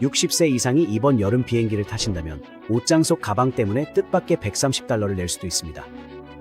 60세 이상이 이번 여름 비행기를 타신다면 옷장 속 가방 때문에 뜻밖의 $130를 낼 수도 있습니다.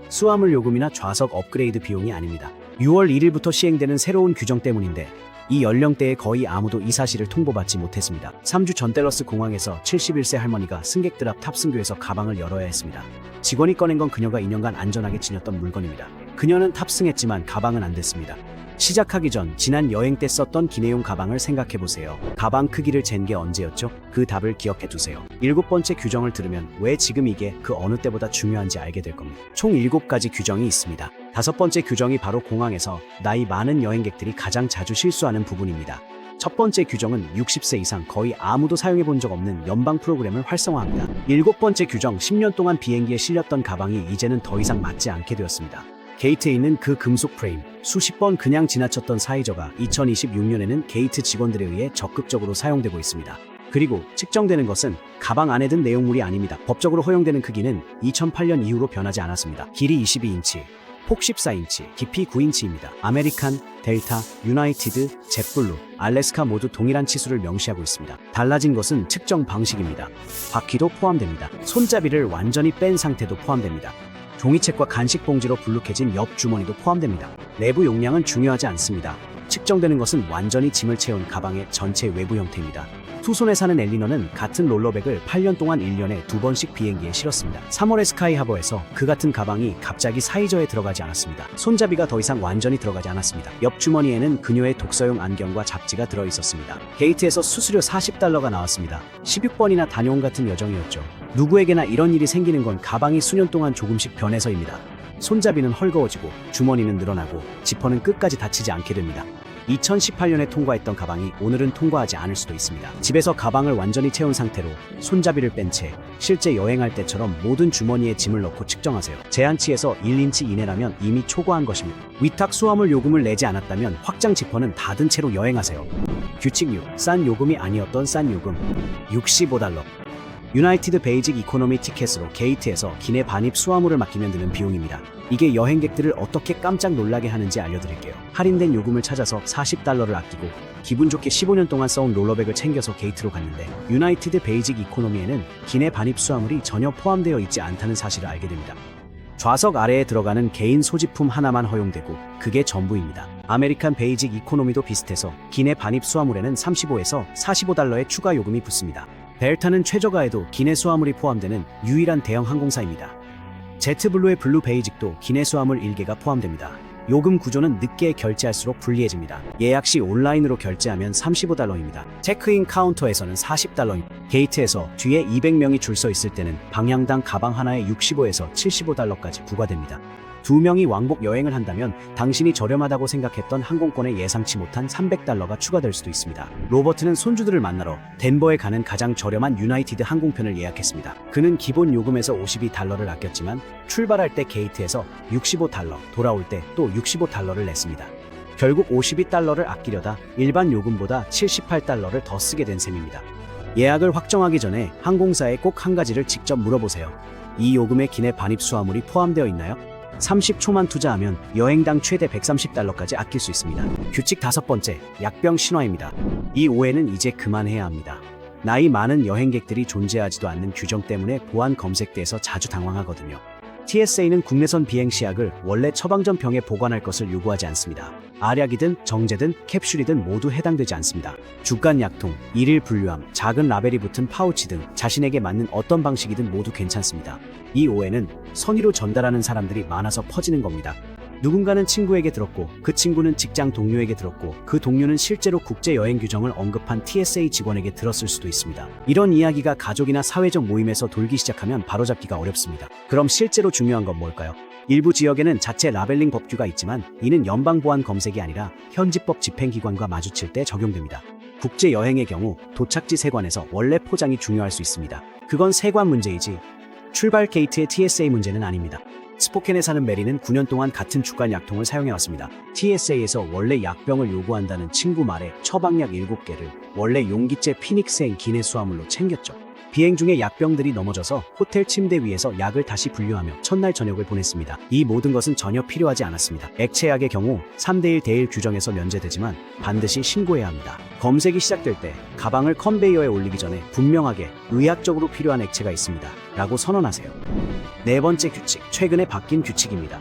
수화물 요금이나 좌석 업그레이드 비용이 아닙니다. 6월 1일부터 시행되는 새로운 규정 때문인데 이 연령대에 거의 아무도 이 사실을 통보받지 못했습니다. 3주 전 댈러스 공항에서 71세 할머니가 승객들 앞 탑승교에서 가방을 열어야 했습니다. 직원이 꺼낸 건 그녀가 2년간 안전하게 지녔던 물건입니다. 그녀는 탑승했지만 가방은 안 됐습니다. 시작하기 전 지난 여행 때 썼던 기내용 가방을 생각해보세요. 가방 크기를 잰 게 언제였죠? 그 답을 기억해두세요. 7번째 규정을 들으면 왜 지금 이게 그 어느 때보다 중요한지 알게 될 겁니다. 총 7가지 규정이 있습니다. 5번째 규정이 바로 공항에서 나이 많은 여행객들이 가장 자주 실수하는 부분입니다. 첫 번째 규정은 60세 이상 거의 아무도 사용해본 적 없는 연방 프로그램을 활성화합니다. 7번째 규정, 10년 동안 비행기에 실렸던 가방이 이제는 더 이상 맞지 않게 되었습니다. 게이트에 있는 그 금속 프레임, 수십 번 그냥 지나쳤던 사이저가 2026년에는 게이트 직원들에 의해 적극적으로 사용되고 있습니다. 그리고 측정되는 것은 가방 안에 든 내용물이 아닙니다. 법적으로 허용되는 크기는 2008년 이후로 변하지 않았습니다. 길이 22인치, 폭 14인치, 깊이 9인치입니다. 아메리칸, 델타, 유나이티드, 젯블루, 알래스카 모두 동일한 치수를 명시하고 있습니다. 달라진 것은 측정 방식입니다. 바퀴도 포함됩니다. 손잡이를 완전히 뺀 상태도 포함됩니다. 종이책과 간식 봉지로 불룩해진 옆 주머니도 포함됩니다. 내부 용량은 중요하지 않습니다. 측정되는 것은 완전히 짐을 채운 가방의 전체 외부 형태입니다. 투손에 사는 엘리너는 같은 롤러백을 8년 동안 1년에 2번씩 비행기에 실었습니다. 3월에 스카이하버에서 그 같은 가방이 갑자기 사이저에 들어가지 않았습니다. 손잡이가 더 이상 완전히 들어가지 않았습니다. 옆 주머니에는 그녀의 독서용 안경과 잡지가 들어있었습니다. 게이트에서 수수료 $40가 나왔습니다. 16번이나 다녀온 같은 여정이었죠. 누구에게나 이런 일이 생기는 건 가방이 수년 동안 조금씩 변해서입니다. 손잡이는 헐거워지고 주머니는 늘어나고 지퍼는 끝까지 닫히지 않게 됩니다. 2018년에 통과했던 가방이 오늘은 통과하지 않을 수도 있습니다. 집에서 가방을 완전히 채운 상태로 손잡이를 뺀 채 실제 여행할 때처럼 모든 주머니에 짐을 넣고 측정하세요. 제한치에서 1인치 이내라면 이미 초과한 것입니다. 위탁 수화물 요금을 내지 않았다면 확장 지퍼는 닫은 채로 여행하세요. 규칙 6. 싼 요금이 아니었던 싼 요금. $65. 유나이티드 베이직 이코노미 티켓으로 게이트에서 기내 반입 수화물을 맡기면 드는 비용입니다. 이게 여행객들을 어떻게 깜짝 놀라게 하는지 알려드릴게요. 할인된 요금을 찾아서 $40를 아끼고 기분 좋게 15년 동안 써온 롤러백을 챙겨서 게이트로 갔는데 유나이티드 베이직 이코노미에는 기내 반입 수화물이 전혀 포함되어 있지 않다는 사실을 알게 됩니다. 좌석 아래에 들어가는 개인 소지품 하나만 허용되고 그게 전부입니다. 아메리칸 베이직 이코노미도 비슷해서 기내 반입 수화물에는 $35에서 $45의 추가 요금이 붙습니다. 델타는 최저가에도 기내 수화물이 포함되는 유일한 대형 항공사입니다. 제트블루의 블루 베이직도 기내 수화물 1개가 포함됩니다. 요금 구조는 늦게 결제할수록 불리해집니다. 예약 시 온라인으로 결제하면 $35입니다. 체크인 카운터에서는 $40입니다. 게이트에서 뒤에 200명이 줄 서 있을 때는 방향당 가방 하나에 $65에서 $75까지 부과됩니다. 2명이 왕복 여행을 한다면 당신이 저렴하다고 생각했던 항공권에 예상치 못한 $300가 추가될 수도 있습니다. 로버트는 손주들을 만나러 덴버에 가는 가장 저렴한 유나이티드 항공편을 예약했습니다. 그는 기본 요금에서 $52를 아꼈지만 출발할 때 게이트에서 $65, 돌아올 때 또 $65를 냈습니다. 결국 $52를 아끼려다 일반 요금보다 $78를 더 쓰게 된 셈입니다. 예약을 확정하기 전에 항공사에 꼭 한 가지를 직접 물어보세요. 이 요금에 기내 반입 수화물이 포함되어 있나요? 30초만 투자하면 여행당 최대 $130까지 아낄 수 있습니다. 규칙 5번째, 약병 신화입니다. 이 오해는 이제 그만해야 합니다. 나이 많은 여행객들이 존재하지도 않는 규정 때문에 보안 검색대에서 자주 당황하거든요. TSA는 국내선 비행 시약을 원래 처방전 병에 보관할 것을 요구하지 않습니다. 알약이든 정제든 캡슐이든 모두 해당되지 않습니다. 주간 약통, 일일 분류함, 작은 라벨이 붙은 파우치 등 자신에게 맞는 어떤 방식이든 모두 괜찮습니다. 이 오해는 선의로 전달하는 사람들이 많아서 퍼지는 겁니다. 누군가는 친구에게 들었고 그 친구는 직장 동료에게 들었고 그 동료는 실제로 국제여행 규정을 언급한 TSA 직원에게 들었을 수도 있습니다. 이런 이야기가 가족이나 사회적 모임에서 돌기 시작하면 바로잡기가 어렵습니다. 그럼 실제로 중요한 건 뭘까요? 일부 지역에는 자체 라벨링 법규가 있지만 이는 연방보안 검색이 아니라 현지법 집행기관과 마주칠 때 적용됩니다. 국제여행의 경우 도착지 세관에서 원래 포장이 중요할 수 있습니다. 그건 세관 문제이지 출발 게이트의 TSA 문제는 아닙니다. 스포켄에 사는 메리는 9년 동안 같은 주간 약통을 사용해왔습니다. TSA에서 원래 약병을 요구한다는 친구 말에 처방약 7개를 원래 용기째 피닉스행 기내 수화물로 챙겼죠. 비행 중에 약병들이 넘어져서 호텔 침대 위에서 약을 다시 분류하며 첫날 저녁을 보냈습니다. 이 모든 것은 전혀 필요하지 않았습니다. 액체약의 경우 3대1 대1 규정에서 면제되지만 반드시 신고해야 합니다. 검색이 시작될 때 가방을 컨베이어에 올리기 전에 분명하게 의학적으로 필요한 액체가 있습니다 라고 선언하세요. 네 번째 규칙, 최근에 바뀐 규칙입니다.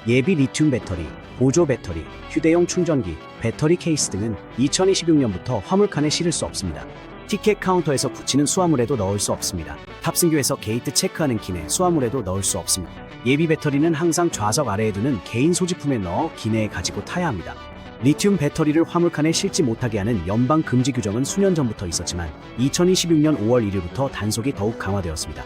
예비 리튬 배터리, 보조 배터리, 휴대용 충전기, 배터리 케이스 등은 2026년부터 화물칸에 실을 수 없습니다. 티켓 카운터에서 붙이는 수화물에도 넣을 수 없습니다. 탑승교에서 게이트 체크하는 기내 수화물에도 넣을 수 없습니다. 예비 배터리는 항상 좌석 아래에 두는 개인 소지품에 넣어 기내에 가지고 타야 합니다. 리튬 배터리를 화물칸에 실지 못하게 하는 연방 금지 규정은 수년 전부터 있었지만 2026년 5월 1일부터 단속이 더욱 강화되었습니다.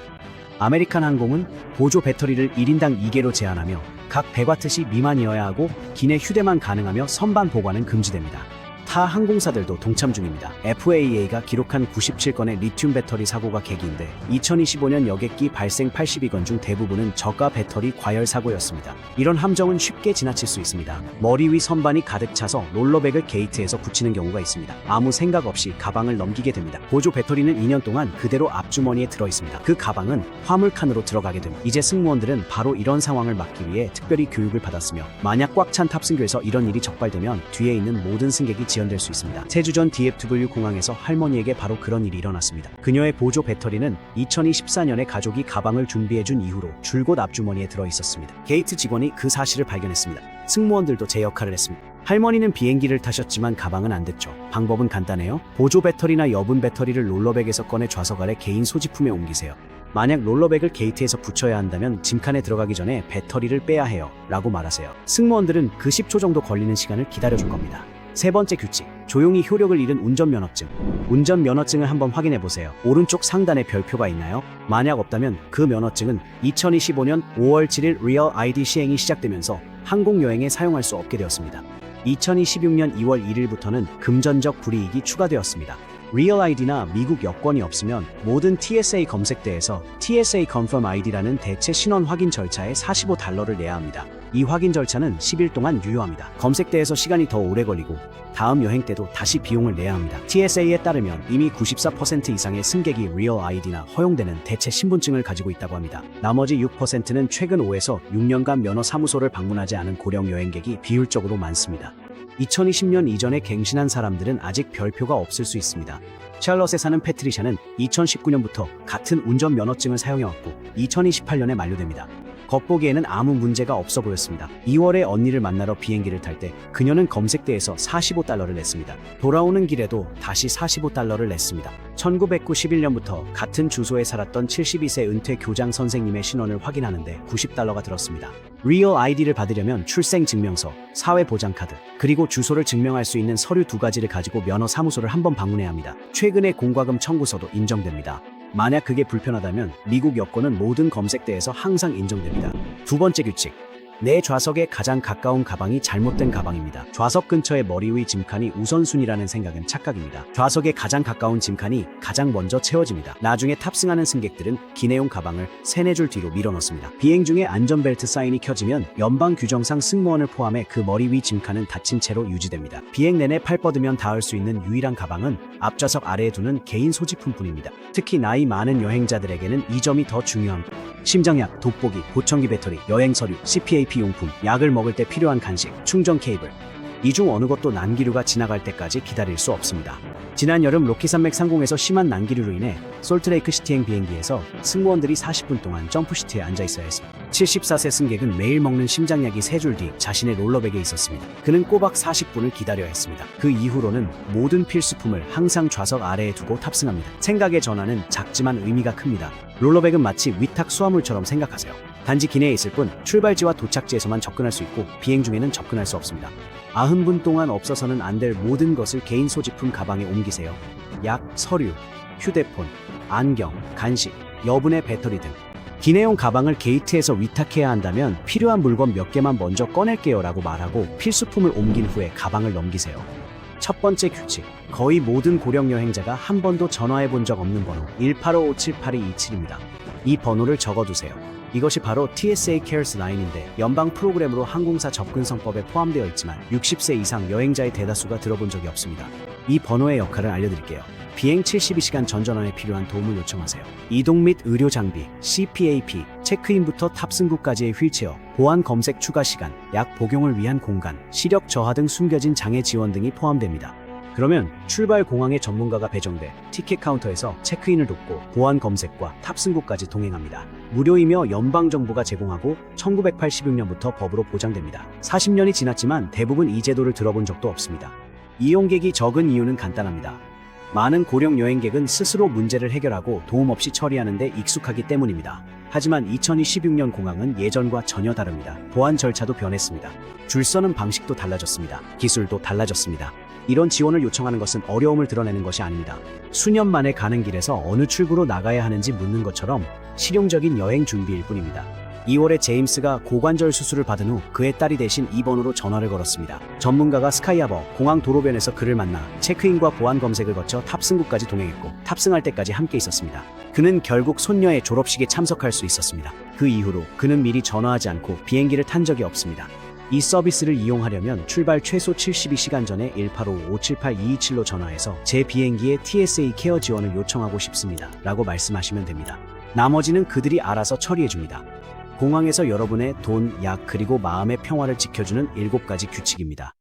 아메리칸 항공은 보조 배터리를 1인당 2개로 제한하며 각 100와트시 미만이어야 하고 기내 휴대만 가능하며 선반 보관은 금지됩니다. 타 항공사들도 동참 중입니다. FAA가 기록한 97건의 리튬 배터리 사고가 계기인데 2025년 여객기 발생 82건 중 대부분은 저가 배터리 과열 사고였습니다. 이런 함정은 쉽게 지나칠 수 있습니다. 머리 위 선반이 가득 차서 롤러백을 게이트에서 붙이는 경우가 있습니다. 아무 생각 없이 가방을 넘기게 됩니다. 보조 배터리는 2년 동안 그대로 앞주머니에 들어 있습니다. 그 가방은 화물칸으로 들어가게 됩니다. 이제 승무원들은 바로 이런 상황을 막기 위해 특별히 교육을 받았으며 만약 꽉 찬 탑승교에서 이런 일이 적발되면 뒤에 있는 모든 승객이 지연될 수 있습니다. 제주전 DFW 공항에서 할머니에게 바로 그런 일이 일어났습니다. 그녀의 보조 배터리는 2024년에 가족이 가방을 준비해준 이후로 줄곧 앞주머니에 들어 있었습니다. 게이트 직원이 그 사실을 발견했습니다. 승무원들도 제 역할을 했습니다. 할머니는 비행기를 타셨지만 가방은 안 됐죠. 방법은 간단해요. 보조 배터리나 여분 배터리를 롤러백에서 꺼내 좌석 아래 개인 소지품에 옮기세요. 만약 롤러백을 게이트에서 붙여야 한다면 짐칸에 들어가기 전에 배터리를 빼야 해요 라고 말하세요. 승무원들은 그 10초 정도 걸리는 시간을 기다려줄 겁니다. 세 번째 규칙, 조용히 효력을 잃은 운전면허증. 운전면허증을 한번 확인해보세요. 오른쪽 상단에 별표가 있나요? 만약 없다면 그 면허증은 2025년 5월 7일 리얼 아이디 시행이 시작되면서 항공여행에 사용할 수 없게 되었습니다. 2026년 2월 1일부터는 금전적 불이익이 추가되었습니다. 리얼 아이디나 미국 여권이 없으면 모든 TSA 검색대에서 TSA Confirm ID라는 대체 신원 확인 절차에 $45를 내야 합니다. 이 확인 절차는 10일 동안 유효합니다. 검색대에서 시간이 더 오래 걸리고 다음 여행 때도 다시 비용을 내야 합니다. TSA에 따르면 이미 94% 이상의 승객이 리얼 아이디나 허용되는 대체 신분증을 가지고 있다고 합니다. 나머지 6%는 최근 5에서 6년간 면허 사무소를 방문하지 않은 고령 여행객이 비율적으로 많습니다. 2020년 이전에 갱신한 사람들은 아직 별표가 없을 수 있습니다. 샬럿에 사는 패트리샤는 2019년부터 같은 운전면허증을 사용해왔고 2028년에 만료됩니다. 겉보기에는 아무 문제가 없어 보였습니다. 2월에 언니를 만나러 비행기를 탈 때 그녀는 검색대에서 $45를 냈습니다. 돌아오는 길에도 다시 $45를 냈습니다. 1991년부터 같은 주소에 살았던 72세 은퇴 교장 선생님의 신원을 확인하는데 $90가 들었습니다. 리얼 아이디를 받으려면 출생증명서, 사회보장카드, 그리고 주소를 증명할 수 있는 서류 2가지를 가지고 면허 사무소를 한번 방문해야 합니다. 최근에 공과금 청구서도 인정됩니다. 만약 그게 불편하다면 미국 여권은 모든 검색대에서 항상 인정됩니다. 두 번째 규칙, 내 좌석에 가장 가까운 가방이 잘못된 가방입니다. 좌석 근처의 머리 위 짐칸이 우선순위라는 생각은 착각입니다. 좌석에 가장 가까운 짐칸이 가장 먼저 채워집니다. 나중에 탑승하는 승객들은 기내용 가방을 3-4줄 뒤로 밀어넣습니다. 비행 중에 안전벨트 사인이 켜지면 연방 규정상 승무원을 포함해 그 머리 위 짐칸은 닫힌 채로 유지됩니다. 비행 내내 팔 뻗으면 닿을 수 있는 유일한 가방은 앞좌석 아래에 두는 개인 소지품뿐입니다. 특히 나이 많은 여행자들에게는 이 점이 더 중요합니다. 심장약, 돋보기, 보청기 배터리, 여행 서류, CPAP 용품, 약을 먹을 때 필요한 간식, 충전 케이블. 이 중 어느 것도 난기류가 지나갈 때까지 기다릴 수 없습니다. 지난 여름 로키산맥 상공에서 심한 난기류로 인해 솔트레이크 시티행 비행기에서 승무원들이 40분 동안 점프시트에 앉아 있어야 했습니다. 74세 승객은 매일 먹는 심장약이 3줄 뒤 자신의 롤러백에 있었습니다. 그는 꼬박 40분을 기다려야 했습니다. 그 이후로는 모든 필수품을 항상 좌석 아래에 두고 탑승합니다. 생각의 전환은 작지만 의미가 큽니다. 롤러백은 마치 위탁 수화물처럼 생각하세요. 단지 기내에 있을 뿐 출발지와 도착지에서만 접근할 수 있고 비행 중에는 접근할 수 없습니다. 90분 동안 없어서는 안 될 모든 것을 개인 소지품 가방에 옮기세요. 약, 서류, 휴대폰, 안경, 간식, 여분의 배터리 등. 기내용 가방을 게이트에서 위탁해야 한다면 필요한 물건 몇 개만 먼저 꺼낼게요 라고 말하고 필수품을 옮긴 후에 가방을 넘기세요. 첫 번째 규칙, 거의 모든 고령 여행자가 한 번도 전화해 본 적 없는 번호 185578227입니다. 이 번호를 적어두세요. 이것이 바로 TSA Cares 라인인데 연방 프로그램으로 항공사 접근성법에 포함되어 있지만 60세 이상 여행자의 대다수가 들어본 적이 없습니다. 이 번호의 역할을 알려드릴게요. 비행 72시간 전 전환에 필요한 도움을 요청하세요. 이동 및 의료 장비, CPAP, 체크인부터 탑승구까지의 휠체어, 보안 검색 추가 시간, 약 복용을 위한 공간, 시력 저하 등 숨겨진 장애 지원 등이 포함됩니다. 그러면 출발 공항에 전문가가 배정돼 티켓 카운터에서 체크인을 돕고 보안 검색과 탑승구까지 동행합니다. 무료이며 연방정부가 제공하고 1986년부터 법으로 보장됩니다. 40년이 지났지만 대부분 이 제도를 들어본 적도 없습니다. 이용객이 적은 이유는 간단합니다. 많은 고령 여행객은 스스로 문제를 해결하고 도움 없이 처리하는 데 익숙하기 때문입니다. 하지만 2026년 공항은 예전과 전혀 다릅니다. 보안 절차도 변했습니다. 줄 서는 방식도 달라졌습니다. 기술도 달라졌습니다. 이런 지원을 요청하는 것은 어려움을 드러내는 것이 아닙니다. 수년 만에 가는 길에서 어느 출구로 나가야 하는지 묻는 것처럼 실용적인 여행 준비일 뿐입니다. 2월에 제임스가 고관절 수술을 받은 후 그의 딸이 대신 이 번호로 전화를 걸었습니다. 전문가가 스카이하버 공항 도로변에서 그를 만나 체크인과 보안 검색을 거쳐 탑승구까지 동행했고 탑승할 때까지 함께 있었습니다. 그는 결국 손녀의 졸업식에 참석할 수 있었습니다. 그 이후로 그는 미리 전화하지 않고 비행기를 탄 적이 없습니다. 이 서비스를 이용하려면 출발 최소 72시간 전에 185-578-227로 전화해서 제 비행기의 TSA 케어 지원을 요청하고 싶습니다. 라고 말씀하시면 됩니다. 나머지는 그들이 알아서 처리해줍니다. 공항에서 여러분의 돈, 약, 그리고 마음의 평화를 지켜주는 7가지 규칙입니다.